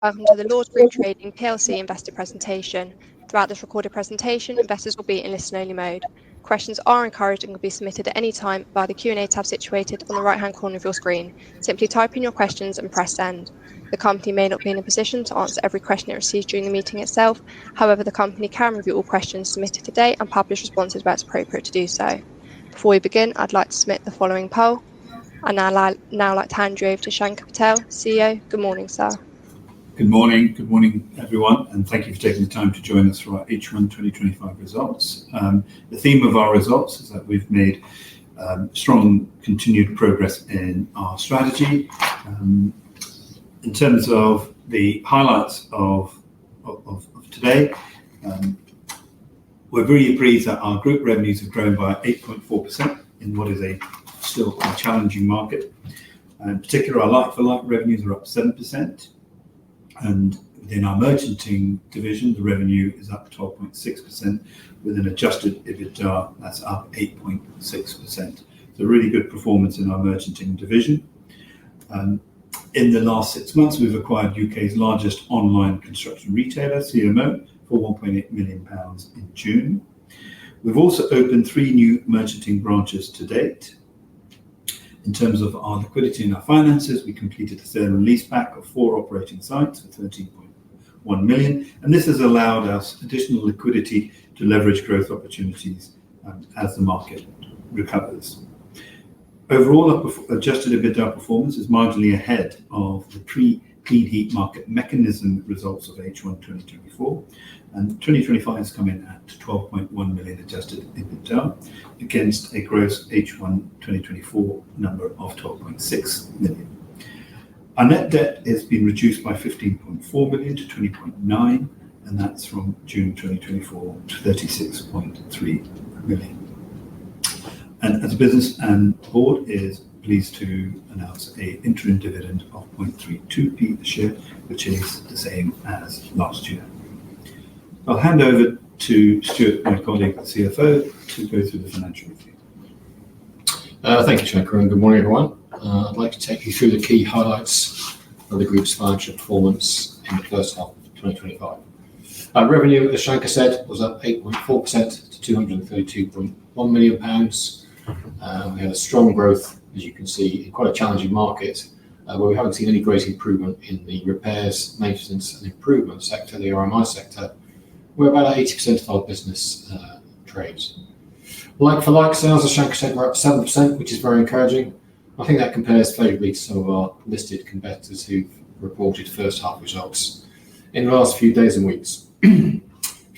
Welcome to the Lords Group Trading PLC investor presentation. Throughout this recorded presentation, investors will be in listen-only mode. Questions are encouraged and can be submitted at any time via the Q&A tab situated on the right-hand corner of your screen. Simply type in your questions and press send. The company may not be in a position to answer every question it receives during the meeting itself. However, the company can review all questions submitted today and publish responses where it's appropriate to do so. Before we begin, I'd like to submit the following poll. I'd now like to hand you over to Shankar Patel, CEO. Good morning, sir. Good morning everyone, and thank you for taking the time to join us for our H1 2025 results. The theme of our results is that we've made strong continued progress in our strategy. In terms of the highlights of today, we're really pleased that our group revenues have grown by 8.4% in what is still a challenging market. In particular, our like-for-like revenues are up 7%. And within our merchanting division, the revenue is up 12.6%, with an adjusted EBITDA that's up 8.6%. So really good performance in our merchanting division. In the last 6 months, we've acquired UK's largest online construction retailer, CMO, for £1.8 million in June. We've also opened 3 new merchanting branches to date. In terms of our liquidity and our finances, we completed a sale and leaseback of 4 operating sites for £13.1 million, and this has allowed us additional liquidity to leverage growth opportunities as the market recovers. Overall, our adjusted EBITDA performance is marginally ahead of the pre-clean heat market mechanism results of H1 2024, and 2025 has come in at 12.1 million adjusted EBITDA against a gross H1 2024 number of 12.6 million. Our net debt has been reduced by 15.4 million to 20.9, and that's from June 2024 to 36.3 million. And as a business and board is pleased to announce an interim dividend of 0.32p a share, which is the same as last year. I'll hand over to Stuart, my colleague, the CFO, to go through the financial review. Thank you, Shankar, and good morning, everyone. I'd like to take you through the key highlights of the group's financial performance in the first half of 2025. Revenue, as Shankar said, was up 8.4% to £232.1 million. We had a strong growth, as you can see, in quite a challenging market, where we haven't seen any great improvement in the repairs, maintenance and improvement sector, the RMI sector, where about 80% of our business trades. Like-for-like sales, as Shankar said, were up 7%, which is very encouraging. I think that compares favourably to some of our listed competitors who've reported first half results in the last few days and weeks. If you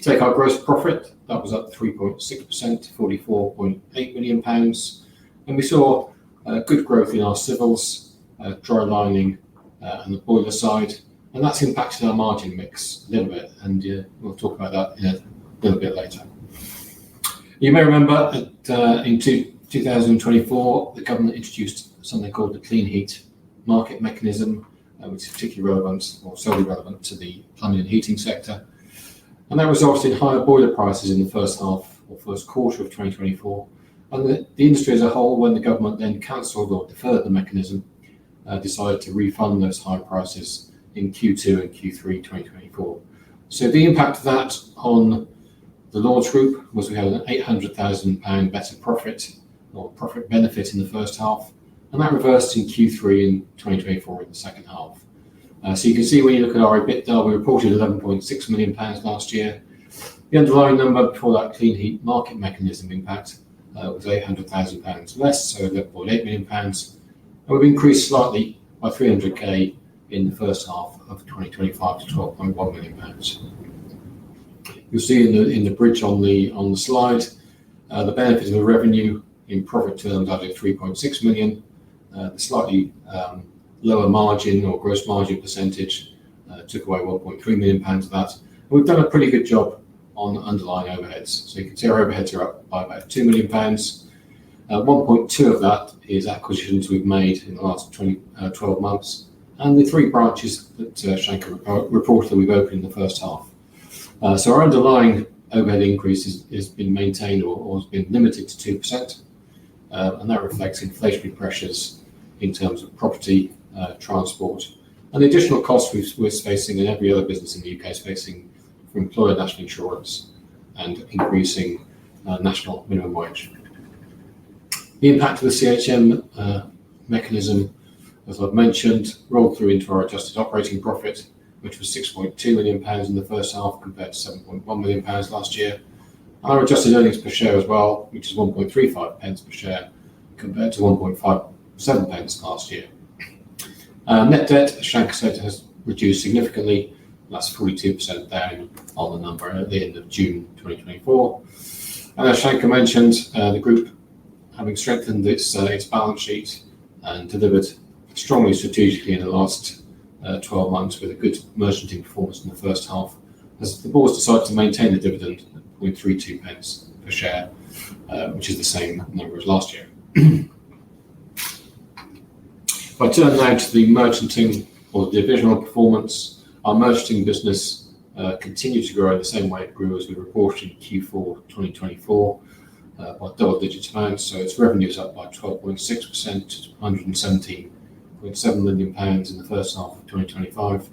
take our gross profit, that was up 3.6% to £44.8 million. And we saw good growth in our civils, dry lining and the boiler side. And that's impacted our margin mix a little bit, and we'll talk about that in a little bit later. You may remember that in 2024, the government introduced something called the clean heat market mechanism, which is particularly relevant or solely relevant to the plumbing and heating sector. And that resulted in higher boiler prices in the first half or first quarter of 2024. And the industry as a whole, when the government then cancelled or deferred the mechanism, decided to refund those high prices in Q2 and Q3 2024. So the impact of that on the Lords Group was we had an £800,000 better profit or profit benefit in the first half, and that reversed in Q3 in 2024 in the second half. So you can see when you look at our EBITDA, we reported £11.6 million last year. The underlying number before that clean heat market mechanism impact was £800,000 less, so £11.8 million. And we've increased slightly by 300k in the first half of 2025 to £12.1 million. You'll see in the bridge on the slide the benefit of the revenue in profit terms added 3.6 million. The slightly lower margin or gross margin percentage took away 1.3 million pounds of that. And we've done a pretty good job on underlying overheads. So you can see our overheads are up by about 2 million pounds. 1.2 of that is acquisitions we've made in the last 12 months. And the 3 branches that Shankar reported that we've opened in the first half. So our underlying overhead increase has been maintained or has been limited to 2%. And that reflects inflationary pressures in terms of property, transport And the additional costs we're facing, and every other business in the UK is facing, for employer national insurance and increasing national minimum wage. The impact of the CHM mechanism, as I've mentioned, rolled through into our adjusted operating profit, which was £6.2 million in the first half compared to £7.1 million last year. Our adjusted earnings per share as well, which is 1.35 pence per share compared to 1.57 pence last year. Net debt, as Shanker said, has reduced significantly. That's 42% down on the number at the end of June 2024. And as Shanker mentioned, the group, having strengthened its balance sheet and delivered strongly strategically in the last 12 months with a good merchanting performance in the first half, as the board decided to maintain the dividend at 0.32 pence per share, which is the same number as last year. If I turn now to the merchanting or the divisional performance, our merchanting business continued to grow in the same way it grew as we reported in Q4 2024 by double-digit amounts. So its revenue is up by 12.6% to £117.7 million in the first half of 2025.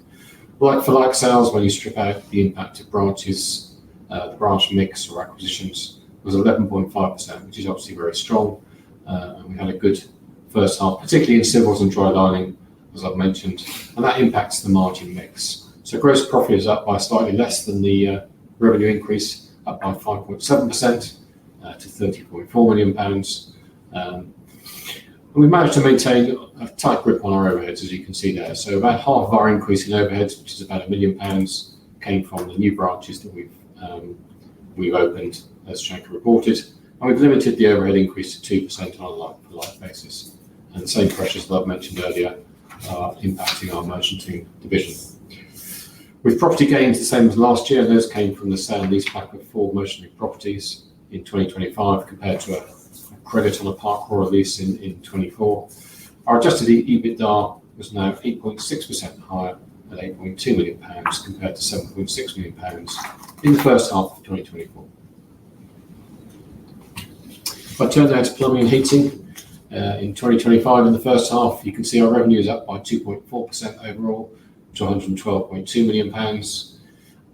Like-for-like sales, when you strip out the impact of branches, the branch mix or acquisitions, was 11.5%, which is obviously very strong. And we had a good first half, particularly in civils and dry lining, as I've mentioned, and that impacts the margin mix. So gross profit is up by slightly less than the revenue increase, up by 5.7% to £30.4 million. And we managed to maintain a tight grip on our overheads, as you can see there. So about half of our increase in overheads, which is about £1 million, came from the new branches that we've opened, as Shanker reported. And we've limited the overhead increase to 2% on a like-for-like basis. And the same pressures that I've mentioned earlier are impacting our merchanting division. With property gains the same as last year, those came from the sale and leaseback of 4 merchanting properties in 2025 compared to a credit on a park or a lease in 24. Our adjusted EBITDA was now 8.6% higher at £8.2 million compared to £7.6 million in the first half of 2024. If I turn now to plumbing and heating, in 2025 in the first half, you can see our revenue is up by 2.4% overall to £112.2 million.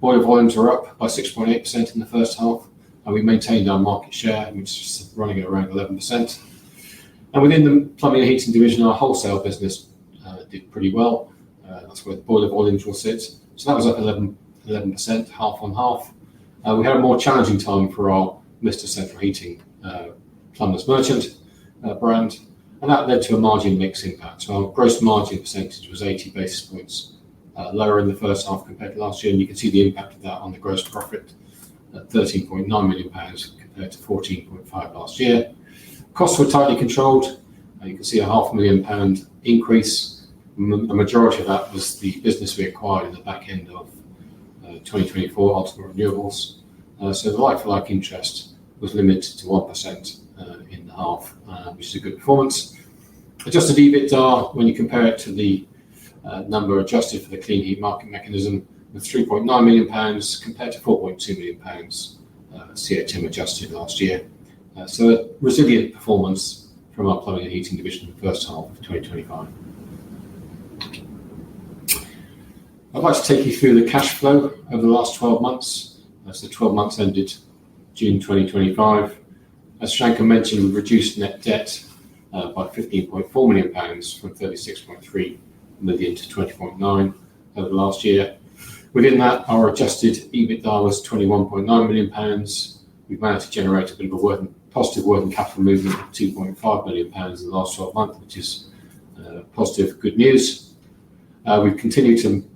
Boiler volumes are up by 6.8% in the first half, and we maintained our market share, which is running at around 11%. And within the plumbing and heating division, our wholesale business did pretty well. That's where the boiler volumes will sit. So that was up 11%, half on half. We had a more challenging time for our Mr. Central Heating Plumbers Merchant brand, and that led to a margin mix impact. So our gross margin percentage was 80 basis points lower in the first half compared to last year, and you can see the impact of that on the gross profit at £13.9 million compared to £14.5 last year. Costs were tightly controlled. You can see a £500,000 increase. The majority of that was the business we acquired in the back end of 2024, Ultimate Renewables. So the like-for-like interest was limited to 1% in the half, which is a good performance. Adjusted EBITDA, when you compare it to the number adjusted for the clean heat market mechanism, with £3.9 million compared to £4.2 million CHM adjusted last year. So a resilient performance from our plumbing and heating division in the first half of 2025. I'd like to take you through the cash flow over the last 12 months. That's the 12 months ended June 2025. As Shanker mentioned, we reduced net debt by £15.4 million from £36.3 million to £20.9 over the last year. Within that, our adjusted EBITDA was £21.9 million. We've managed to generate a bit of a positive working capital movement of £2.5 million in the last 12 months, which is positive, good news. We've continued to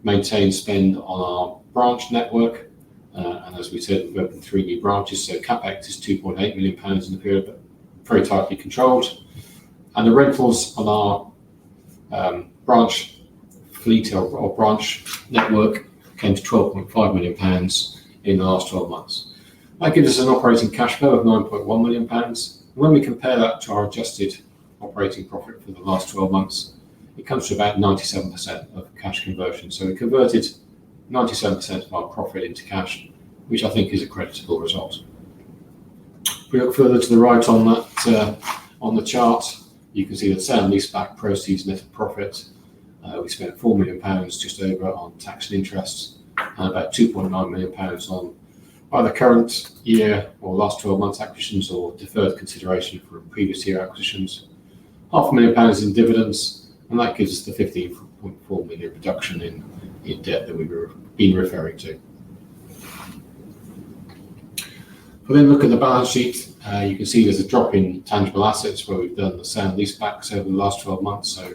maintain spend on our branch network, and as we said, we've opened 3 new branches, so CapEx is £2.8 million in the period, but very tightly controlled. And the rentals on our branch fleet or branch network came to £12.5 million in the last 12 months. That gives us an operating cash flow of £9.1 million. When we compare that to our adjusted operating profit for the last 12 months, it comes to about 97% of cash conversion. So we converted 97% of our profit into cash, which I think is a creditable result. If we look further to the right on that on the chart, you can see that sale and leaseback proceeds net of profit We spent £4 million just over on tax and interest, and about £2.9 million on either current year or last 12 months acquisitions or deferred consideration for previous year acquisitions. £500,000 in dividends, and that gives us the 15.4 million reduction in debt that we've been referring to. If we then look at the balance sheet, you can see there's a drop in tangible assets where we've done the sale and leasebacks over the last 12 months. So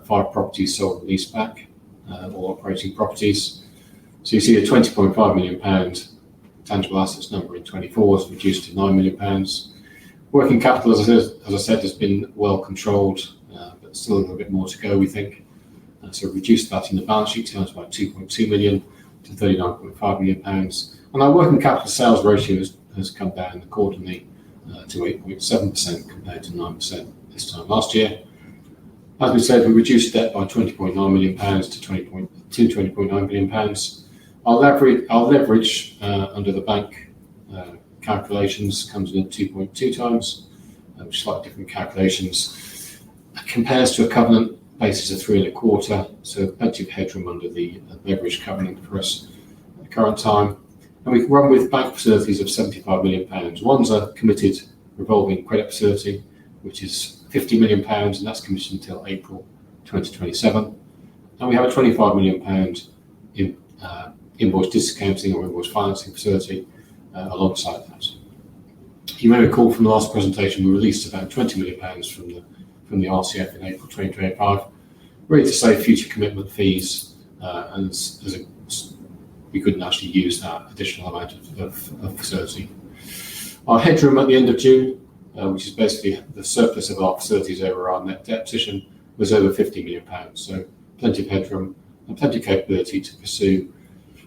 5 properties sold and leased back, all operating properties. So you see a £20.5 million tangible assets number in 24 is reduced to £9 million. Working capital, as I said, has been well controlled, but still a little bit more to go, we think. So reduced that in the balance sheet terms by 2.2 million to £39.5 million. And our working capital sales ratio has come down accordingly to 8.7% compared to 9% this time last year. As we said, we reduced debt by £20.9 million to £20.9 million. Our leverage under the bank calculations comes in at 2.2 times, which is slightly different calculations. It compares to a covenant basis of 3.25, so plenty of headroom under the leverage covenant for us at the current time. And we can run with bank facilities of £75 million. One's a committed revolving credit facility, which is £50 million, and that's committed until April 2027. And we have a £25 million invoice discounting or invoice financing facility alongside that. You may recall from the last presentation, we released about £20 million from the RCF in April 2025, really to save future commitment fees, and we couldn't actually use that additional amount of facility. Our headroom at the end of June, which is basically the surplus of our facilities over our net debt position, was over £50 million. So plenty of headroom and plenty of capability to pursue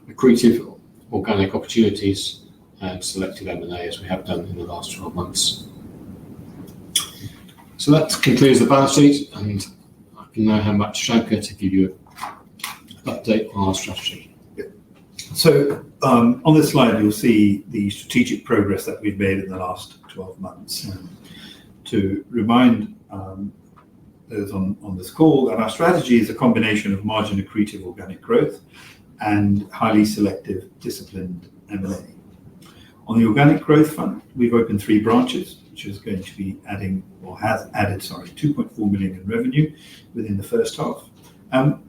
accretive organic opportunities and selective M&A as we have done in the last 12 months. So that concludes the balance sheet, and I can now hand back to Shanker to give you an update on our strategy. So on this slide, you'll see the strategic progress that we've made in the last 12 months. To remind those on this call that our strategy is a combination of margin accretive organic growth and highly selective disciplined M&A. On the organic growth front, we've opened 3 branches, which is going to be has added 2.4 million in revenue within the first half.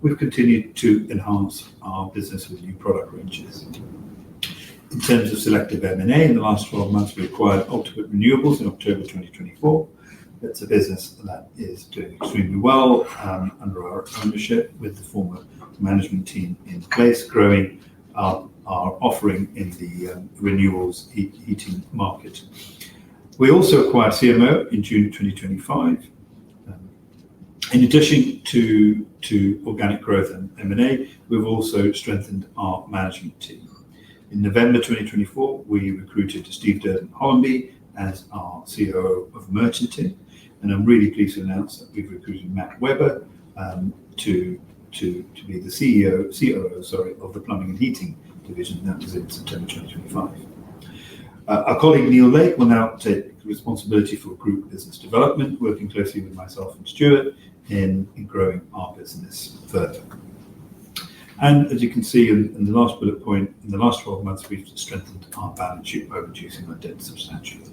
We've continued to enhance our business with new product ranges. In terms of selective M&A, in the last 12 months, we acquired Ultimate Renewables in October 2024. It's a business that is doing extremely well under our ownership, with the former management team in place, growing our offering in the renewables heating market. We also acquired CMO in June 2025. In addition to organic growth and M&A, we've also strengthened our management team. In November 2024, we recruited Steve Durden-Hollenby as our COO of Merchanting, and I'm really pleased to announce that we've recruited Matt Webber to be the COO of the Plumbing and Heating division. That was in September 2025. Our colleague Neil Lake will now take responsibility for group business development, working closely with myself and Stuart in growing our business further. And as you can see in the last bullet point, in the last 12 months, we've strengthened our balance sheet by reducing our debt substantially.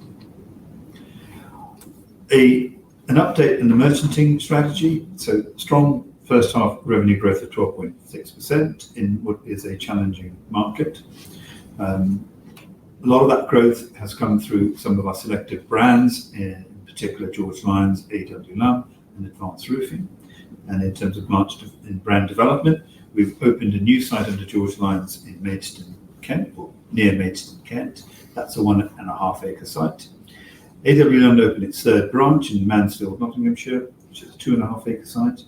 An update in the merchanting strategy. So strong first half revenue growth of 12.6% in what is a challenging market. A lot of that growth has come through some of our selective brands, in particular George Lyons, AW Lumb, and Advanced Roofing. And in terms of brand development, we've opened a new site under George Lyons in Maidstone, Kent, or near Maidstone, Kent. That's a 1.5 acre site. AW Lumb opened its 3rd branch in Mansfield, Nottinghamshire, which is a 2.5 acre site.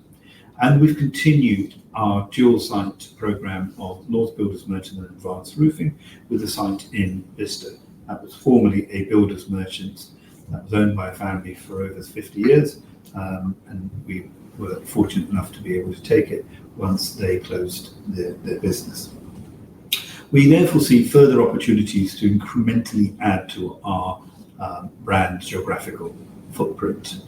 And we've continued our dual site program of Lords Builders Merchant and Advanced Roofing with a site in Bicester. That was formerly a builders merchant that was owned by a family for over 50 years. And we were fortunate enough to be able to take it once they closed their business. We therefore see further opportunities to incrementally add to our brand geographical footprint.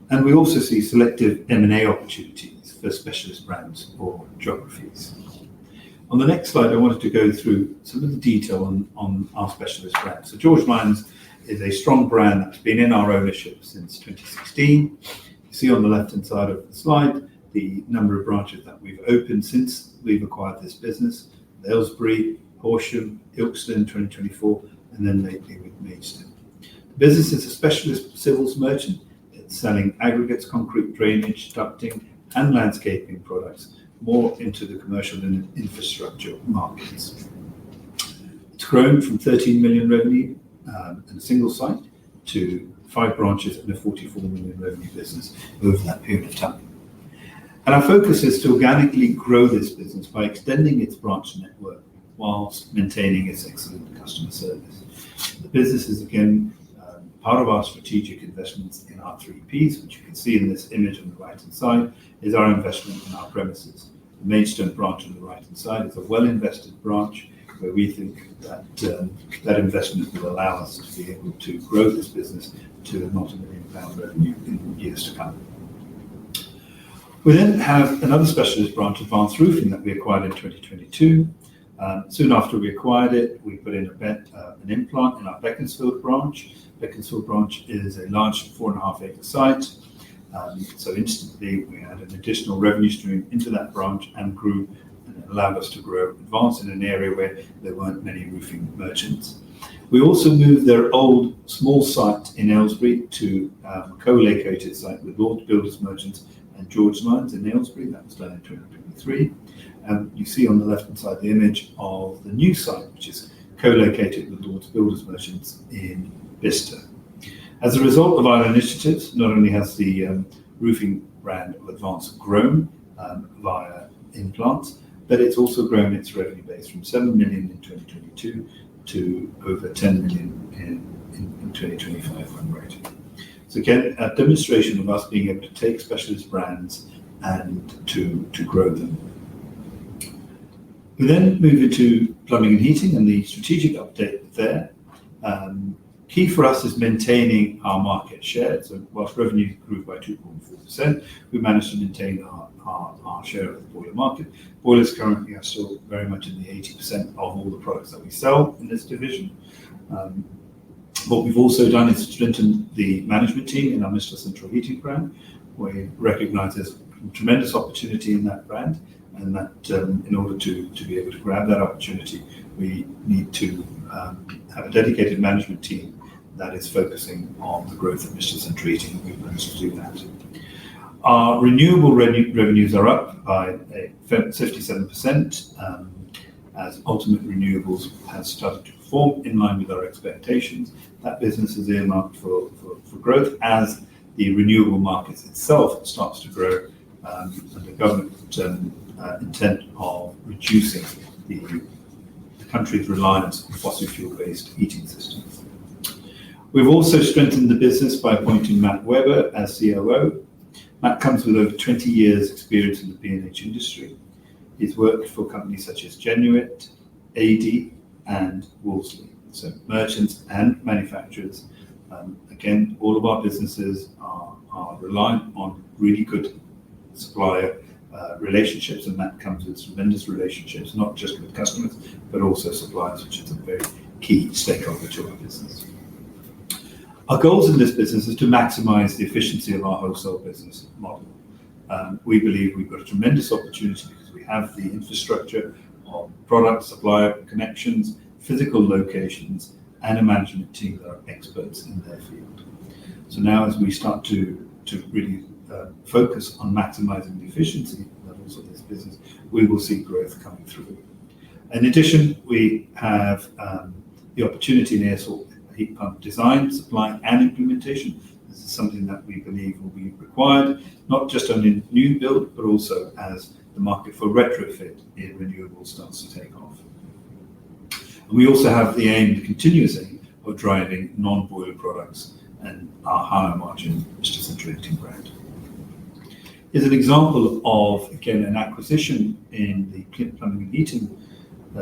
And we also see selective M&A opportunities for specialist brands or geographies. On the next slide, I wanted to go through some of the detail on our specialist brands. So George Lines is a strong brand that's been in our ownership since 2016. You see on the left-hand side of the slide the number of branches that we've opened since we've acquired this business: Aylesbury, Horsham, Ilkeston 2024, and then lately with Maidstone. The business is a specialist civils merchant. It's selling aggregates, concrete, drainage, ducting, and landscaping products, more into the commercial and infrastructure markets. It's grown from 13 million revenue in a single site to 5 branches and a 44 million revenue business over that period of time. And our focus is to organically grow this business by extending its branch network whilst maintaining its excellent customer service. The business is again part of our strategic investments in our 3 Ps, which you can see in this image on the right-hand side, is our investment in our premises. The Maidstone branch on the right-hand side is a well-invested branch where we think that that investment will allow us to be able to grow this business to a multi-million-pound revenue in years to come. We then have another specialist branch, Advanced Roofing, that we acquired in 2022. Soon after we acquired it, we put in an implant in our Beaconsfield branch. Beaconsfield branch is a large 4.5-acre site. So instantly we had an additional revenue stream into that branch and grew, and it allowed us to grow Advanced in an area where there weren't many roofing merchants. We also moved their old small site in Aylesbury to a co-located site with Lord Builders Merchants and George Lines in Aylesbury. That was done in 2023. You see on the left-hand side the image of the new site, which is co-located with Lord's Builders Merchants in Bicester. As a result of our initiatives, not only has the roofing brand of Advanced grown via implants, but it's also grown its revenue base from 7 million in 2022 to over 10 million in 2025 run rate. So again, a demonstration of us being able to take specialist brands and to grow them. We then move into plumbing and heating and the strategic update there. Key for us is maintaining our market share. So whilst revenue grew by 2.4%, we managed to maintain our share of the boiler market. Boilers currently are still very much in the 80% of all the products that we sell in this division. What we've also done is strengthen the management team in our Mr. Central Heating brand. We recognise there's tremendous opportunity in that brand, and that in order to be able to grab that opportunity, we need to have a dedicated management team that is focusing on the growth of Mr. Central Heating. We've managed to do that. Our renewable revenues are up by 57%, as Ultimate Renewables has started to perform in line with our expectations. That business is earmarked for growth as the renewable market itself starts to grow, and the government intent of reducing the country's reliance on fossil fuel-based heating systems. We've also strengthened the business by appointing Matt Webber as COO. Matt comes with over 20 years experience in the P&H industry. He's worked for companies such as Genuit, AD, and Wolseley, so merchants and manufacturers. Again, all of our businesses are reliant on really good supplier relationships, and that comes with tremendous relationships, not just with customers, but also suppliers, which is a very key stakeholder to our business. Our goals in this business is to maximize the efficiency of our wholesale business model. We believe we've got a tremendous opportunity because we have the infrastructure of product, supplier connections, physical locations, and a management team that are experts in their field. So now as we start to really focus on maximizing the efficiency levels of this business, we will see growth coming through. In addition, we have the opportunity in air source heat pump design, supply, and implementation. This is something that we believe will be required, not just on a new build, but also as the market for retrofit in renewables starts to take off. And we also have the aim, the continuous aim, of driving non-boiler products and our higher margin Mr. Central Heating brand. Here's an example of, again, an acquisition in the plumbing and heating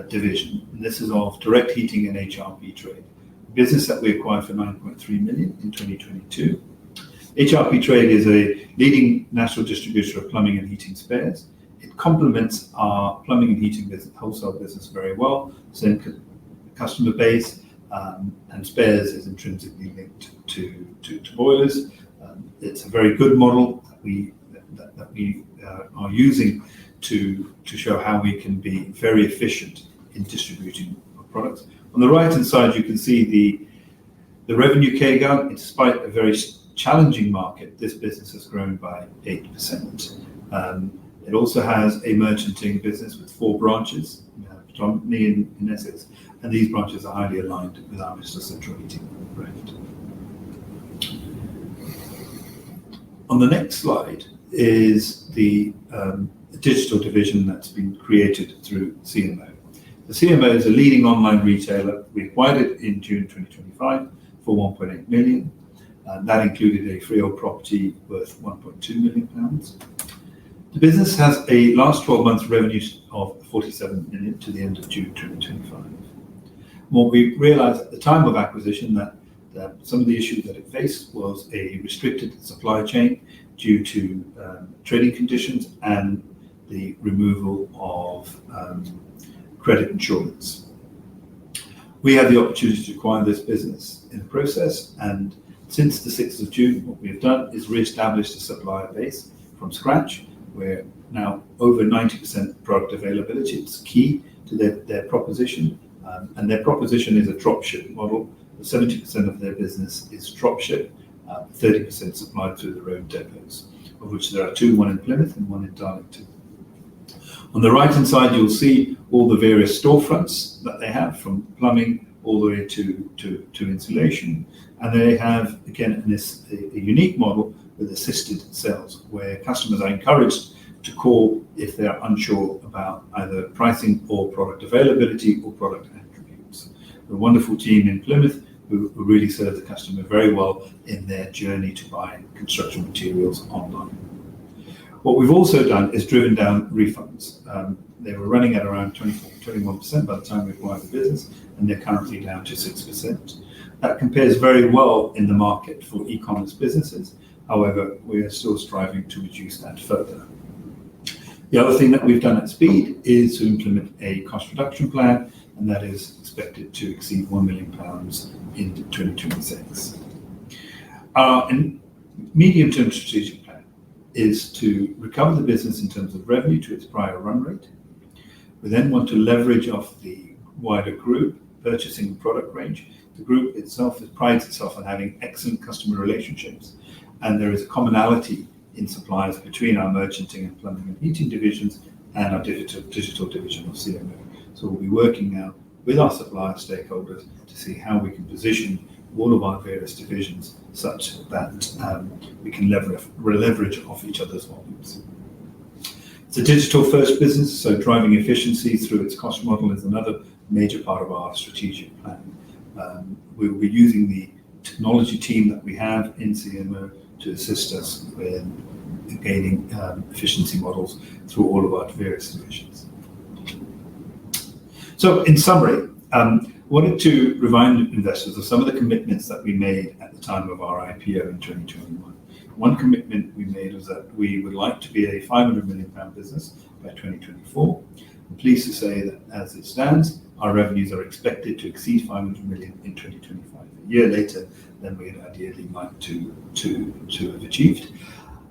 division. And this is of Direct Heating and HRP Trade, a business that we acquired for 9.3 million in 2022. HRP Trade is a leading national distributor of plumbing and heating spares. It complements our plumbing and heating business, wholesale business very well. Same customer base, and spares is intrinsically linked to boilers. It's a very good model that we are using to show how we can be very efficient in distributing our products. On the right hand side, you can see the revenue CAGR. Despite a very challenging market, this business has grown by 8%. It also has a merchanting business with 4 branches, predominantly in Essex, and these branches are highly aligned with our Mr. Central Heating brand. On the next slide is the digital division that's been created through CMO. The CMO is a leading online retailer. We acquired it in June 2025 for 1.8 million. That included a freehold property worth 1.2 million pounds. The business has a last 12 months revenue of 47 million to the end of June 2025. What we realized at the time of acquisition that some of the issues that it faced was a restricted supply chain due to trading conditions and the removal of credit insurance. We had the opportunity to acquire this business in the process, and since the 6th of June, what we have done is re-established a supplier base from scratch. We're now over 90% product availability. It's key to their proposition, and their proposition is a dropship model. 70% of their business is dropship, 30% supplied through their own depots, of which there are 2, one in Plymouth and one in Darlington. On the right hand side, you'll see all the various storefronts that they have, from plumbing all the way to insulation. And they have, again, a unique model with assisted sales, where customers are encouraged to call if they're unsure about either pricing or product availability or product attributes. A wonderful team in Plymouth who really serve the customer very well in their journey to buy construction materials online. What we've also done is driven down refunds. They were running at around 21% by the time we acquired the business, and they're currently down to 6%. That compares very well in the market for e-commerce businesses. However, we are still striving to reduce that further. The other thing that we've done at speed is to implement a cost reduction plan, and that is expected to exceed £1 million in 2026. Our medium-term strategic plan is to recover the business in terms of revenue to its prior run rate. We then want to leverage off the wider group purchasing product range. The group itself prides itself on having excellent customer relationships, and there is a commonality in suppliers between our merchanting and plumbing and heating divisions and our digital division of CMO. So we'll be working now with our supplier stakeholders to see how we can position all of our various divisions such that we can leverage off each other's volumes. It's a digital first business, so driving efficiency through its cost model is another major part of our strategic plan. We will be using the technology team that we have in CMO to assist us with gaining efficiency models through all of our various divisions. So in summary, I wanted to remind investors of some of the commitments that we made at the time of our IPO in 2021. One commitment we made was that we would like to be a £500 million business by 2024. I'm pleased to say that as it stands, our revenues are expected to exceed 500 million in 2025, a year later than we'd ideally like to have achieved.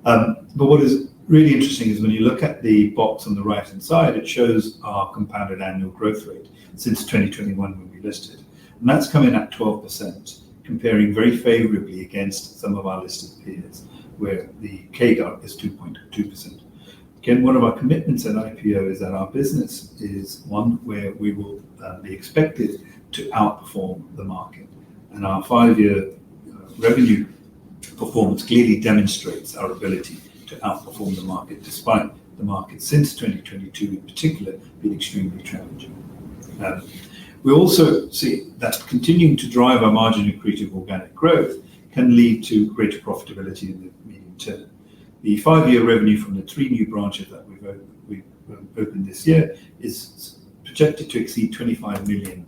But what is really interesting is when you look at the box on the right hand side, it shows our compounded annual growth rate since 2021 when we listed. And that's come in at 12%, comparing very favorably against some of our listed peers, where the CAGR is 2.2%. Again, one of our commitments at IPO is that our business is one where we will be expected to outperform the market. And our 5-year revenue performance clearly demonstrates our ability to outperform the market, despite the market since 2022 in particular being extremely challenging. We also see that continuing to drive our margin accretive organic growth can lead to greater profitability in the medium term. The 5-year revenue from the 3 new branches that we've opened this year is projected to exceed 25 million,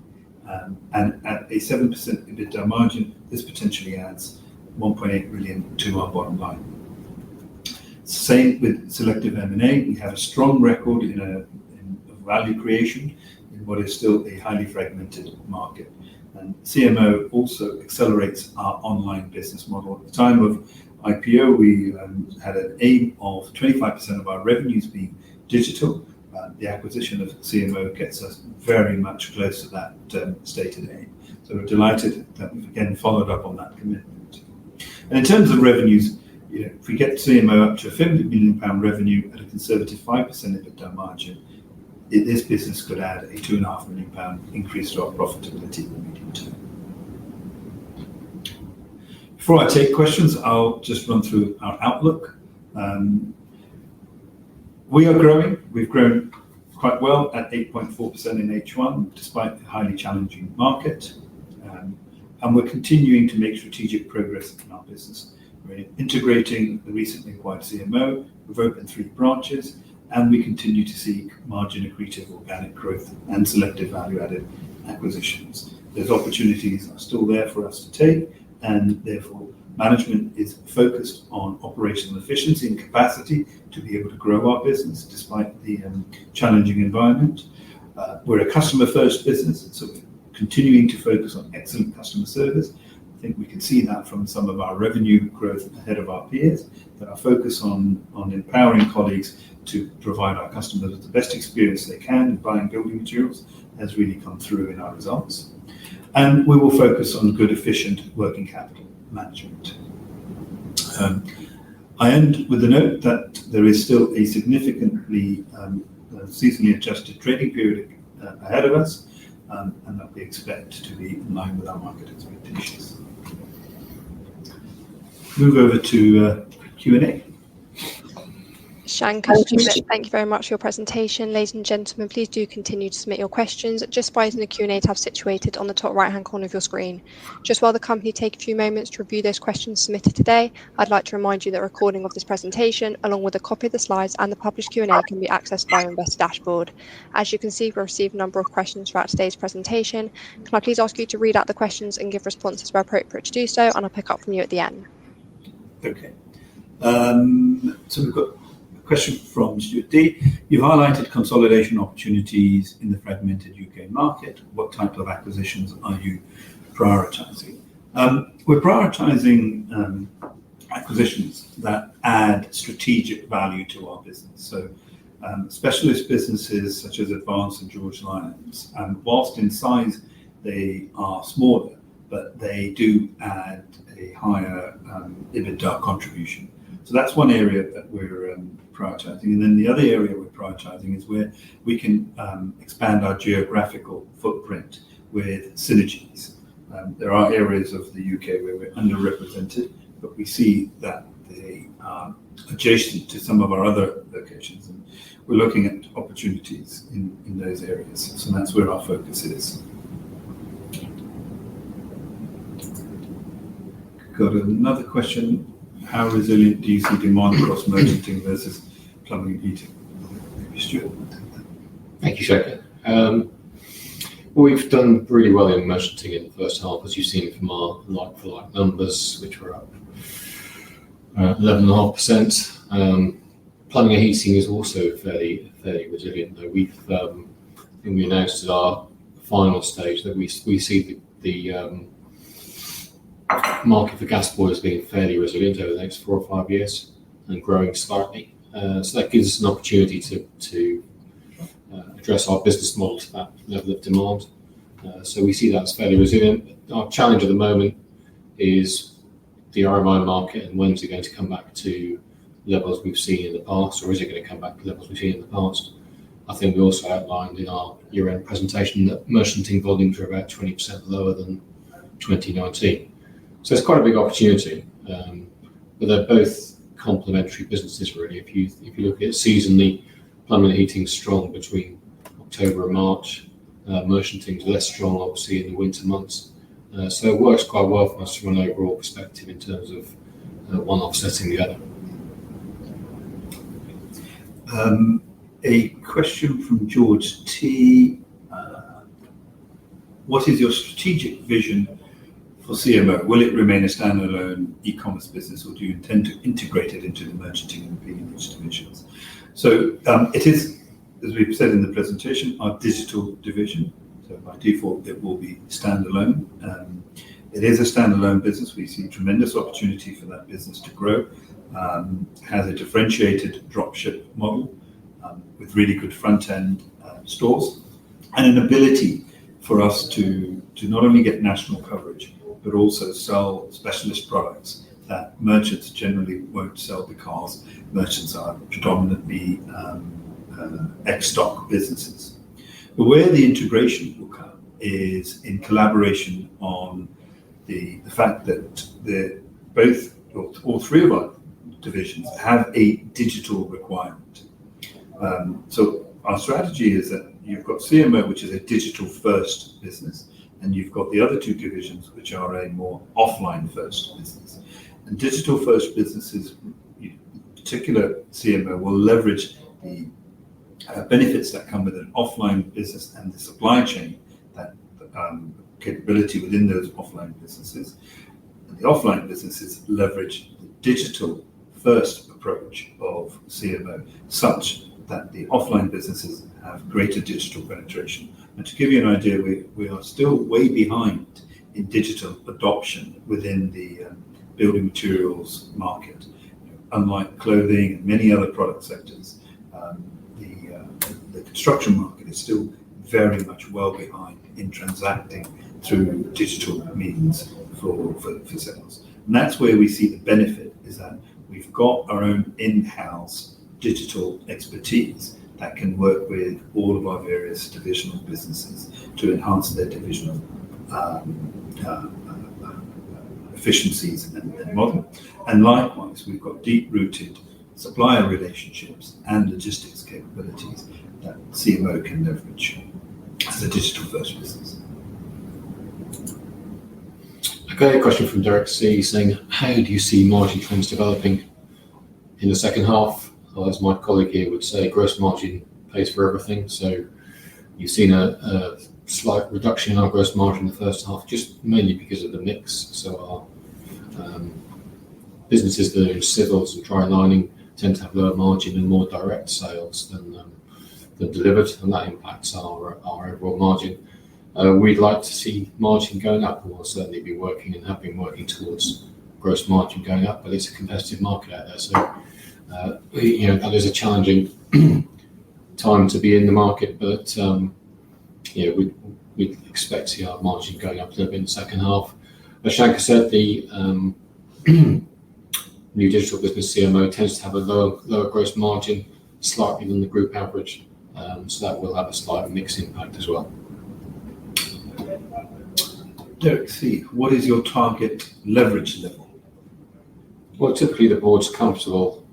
and at a 7% EBITDA margin, this potentially adds 1.8 million to our bottom line. Same with selective M&A. We have a strong record in value creation in what is still a highly fragmented market. And CMO also accelerates our online business model. At the time of IPO, we had an aim of 25% of our revenues being digital. The acquisition of CMO gets us very much close to that stated aim. So we're delighted that we've again followed up on that commitment. And in terms of revenues, if we get CMO up to a £50 million revenue at a conservative 5% EBITDA margin, this business could add a £2.5 million increase to our profitability in the medium term. Before I take questions, I'll just run through our outlook. We are growing. We've grown quite well at 8.4% in H1, despite the highly challenging market. And we're continuing to make strategic progress in our business. We're integrating the recently acquired CMO. We've opened 3 branches, and we continue to seek margin accretive organic growth and selective value-added acquisitions. Those opportunities are still there for us to take, and therefore management is focused on operational efficiency and capacity to be able to grow our business despite the challenging environment. We're a customer-first business, so we're continuing to focus on excellent customer service. I think we can see that from some of our revenue growth ahead of our peers, that our focus on empowering colleagues to provide our customers with the best experience they can in buying building materials has really come through in our results. And we will focus on good, efficient working capital management. I end with the note that there is still a significantly seasonally adjusted trading period ahead of us, and that we expect to be in line with our market expectations. Move over to Q&A. Shanker, Stuart, thank you very much for your presentation. Ladies and gentlemen, please do continue to submit your questions just by using the Q&A tab situated on the top right-hand corner of your screen. Just while the company take a few moments to review those questions submitted today, I'd like to remind you that a recording of this presentation, along with a copy of the slides and the published Q&A, can be accessed via your investor dashboard. As you can see, we've received a number of questions throughout today's presentation. Can I please ask you to read out the questions and give responses where appropriate to do so, and I'll pick up from you at the end. Okay. So we've got question from Stuart D. You've highlighted consolidation opportunities in the fragmented UK market. What type of acquisitions are you prioritising? We're prioritising acquisitions that add strategic value to our business. So specialist businesses such as Advanced and George Lyons, whilst in size they are smaller, but they do add a higher EBITDA contribution. So that's one area that we're prioritising. And then the other area we're prioritising is where we can expand our geographical footprint with synergies. There are areas of the UK where we're underrepresented, but we see that they are adjacent to some of our other locations. And we're looking at opportunities in those areas. So that's where our focus is. Got another question. How resilient do you see demand across merchanting versus plumbing and heating? Maybe Stuart. Thank you, Shanker. We've done really well in merchanting in the first half, as you've seen from our like-for-like numbers, which were up 11.5%. Plumbing and heating is also fairly resilient, though. We announced at our final stage that we see the market for gas boilers being fairly resilient over the next 4 or 5 years and growing slightly. So that gives us an opportunity to address our business model to that level of demand. So we see that as fairly resilient. Our challenge at the moment is the RMI market, and when is it going to come back to levels we've seen in the past, or is it going to come back to levels we've seen in the past? I think we also outlined in our year-end presentation that merchanting volumes are about 20% lower than 2019. So it's quite a big opportunity, but they're both complementary businesses, really. If you look at it seasonally, plumbing and heating is strong between October and March. Merchanting is less strong, obviously, in the winter months. So it works quite well for us from an overall perspective in terms of one offsetting the other. A question from George T. What is your strategic vision for CMO? Will it remain a standalone e-commerce business, or do you intend to integrate it into the merchanting and P&H divisions? So it is, as we've said in the presentation, our digital division. So by default, it will be standalone. It is a standalone business. We see tremendous opportunity for that business to grow. Has a differentiated dropship model with really good front-end stores, and an ability for us to not only get national coverage, but also sell specialist products that merchants generally won't sell, because merchants are predominantly ex-stock businesses. But where the integration will come is in collaboration on the fact that all three of our divisions have a digital requirement. So our strategy is that you've got CMO, which is a digital first business, and you've got the other two divisions, which are a more offline first business. And digital first businesses, in particular CMO, will leverage the benefits that come with an offline business and the supply chain, that capability within those offline businesses. And the offline businesses leverage the digital first approach of CMO, such that the offline businesses have greater digital penetration. And to give you an idea, we are still way behind in digital adoption within the building materials market. Unlike clothing and many other product sectors, the construction market is still very much well behind in transacting through digital means for sales. And that's where we see the benefit, is that we've got our own in-house digital expertise that can work with all of our various divisional businesses to enhance their divisional efficiencies and model. And likewise, we've got deep-rooted supplier relationships and logistics capabilities that CMO can leverage as a digital-first business. Okay, a question from Derek C saying, how do you see margin trends developing in the second half? Well, as my colleague here would say, gross margin pays for everything. So you've seen a slight reduction in our gross margin in the first half, just mainly because of the mix. So our businesses that are in civils and dry lining tend to have lower margin and more direct sales than delivered, and that impacts our overall margin. We'd like to see margin going up, and we'll certainly be working and have been working towards gross margin going up, but it's a competitive market out there. So that is a challenging time to be in the market, but we'd expect to see our margin going up a little bit in the second half. As Shankar said, the new digital business CMO tends to have a lower gross margin, slightly than the group average, so that will have a slight mix impact as well. Derek C, what is your target leverage level? Well, typically the board's comfortable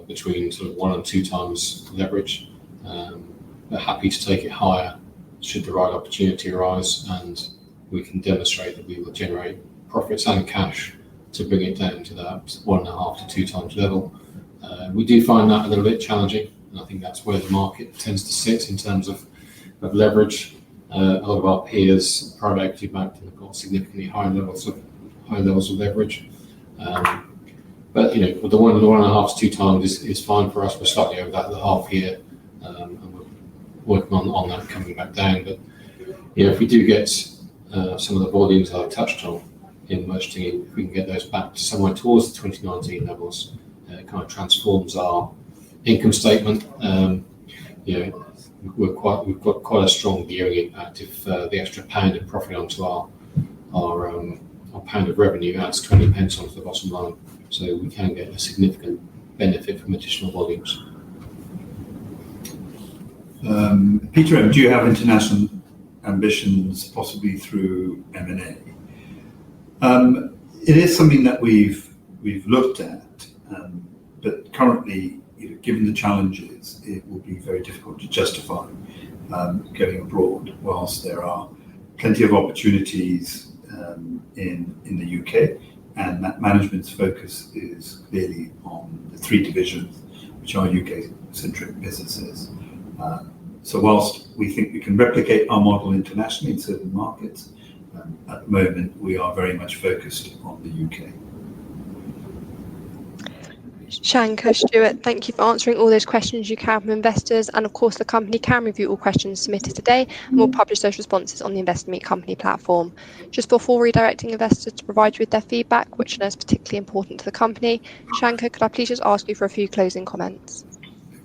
between sort of 1 and 2 times leverage. They're happy to take it higher should the right opportunity arise, and we can demonstrate that we will generate profits and cash to bring it down to that 1.5 to 2 times level. We do find that a little bit challenging, and I think that's where the market tends to sit in terms of leverage. A lot of our peers, private equity backed, have got significantly high levels of leverage. But with the 1.5 to 2 times is fine for us. We're slightly over that at the half year, and we're working on that coming back down. But if we do get some of the volumes I've touched on in merchanting, if we can get those back to somewhere towards the 2019 levels, it kind of transforms our income statement. We've got quite a strong gearing impact. If the extra pound of profit onto our pound of revenue adds 20 pence onto the bottom line, so we can get a significant benefit from additional volumes. Peter M, do you have international ambitions, possibly through M&A? It is something that we've looked at, but currently, given the challenges, it will be very difficult to justify going abroad, whilst there are plenty of opportunities in the UK, and that management's focus is clearly on the 3 divisions, which are UK-centric businesses. So whilst we think we can replicate our model internationally in certain markets, At the moment, we are very much focused on the UK. Shankar, Stuart, thank you for answering all those questions you can from investors. And of course, the company can review all questions submitted today and will publish those responses on the Investor Meet Company platform. Just before redirecting investors to provide you with their feedback, which I know is particularly important to the company, Shankar, could I please just ask you for a few closing comments?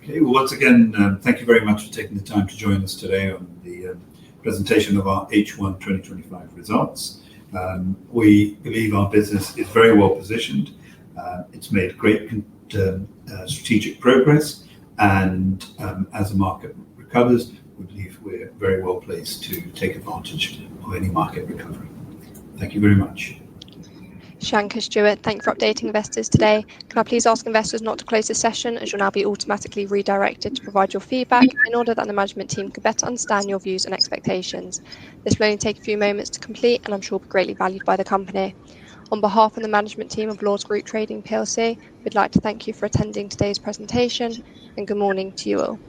Okay, well, once again, thank you very much for taking the time to join us today on the presentation of our H1 2025 results. We believe our business is very well positioned. It's made great strategic progress, and as the market recovers, we believe we're very well placed to take advantage of any market recovery. Thank you very much. Shankar, Stuart, thank you for updating investors today. Can I please ask investors not to close the session, as you'll now be automatically redirected to provide your feedback in order that the management team can better understand your views and expectations. This will only take a few moments to complete, and I'm sure will be greatly valued by the company. On behalf of the management team of Lords Group Trading PLC, we'd like to thank you for attending today's presentation, and good morning to you all.